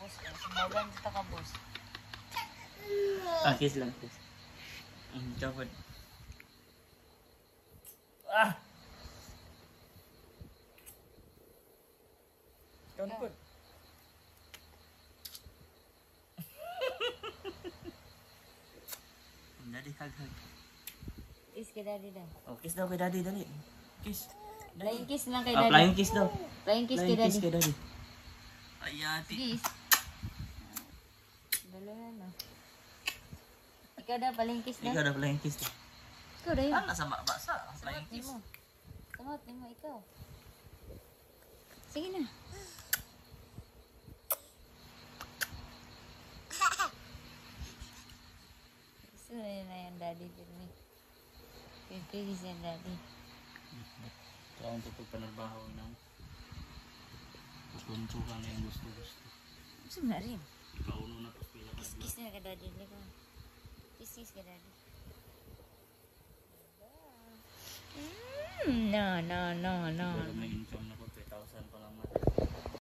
Bus, sumbagan kita ka, bus. Kiss lang, kiss. Kapag. Ah! Kapag. Daddy, hug. Kiss kay daddy daw. Oh, kiss daw kay daddy, dali. Kiss. Flying kiss lang kay Ah, daddy. flying kiss daw. Flying kiss kay Flying kiss daddy. kay daddy. Ayan, Kiss. Dalawa na. Ikaw daw, flying kiss na. Ikaw na flying kiss daw. Ikaw daw yun. Ah, nasa basa. Flying Samot kiss. mo. Samot mo, ikaw. Sige na. Gusto na yung daddy din eh. Kiss yung daddy. Kaya ang tutog panarbaho ng kukuntukan na yung gusto. Gusto mo na rin. Kauno na tapos pila ka. Kiss na kay daddy. Kiss kay daddy. No. Wala may income na ko.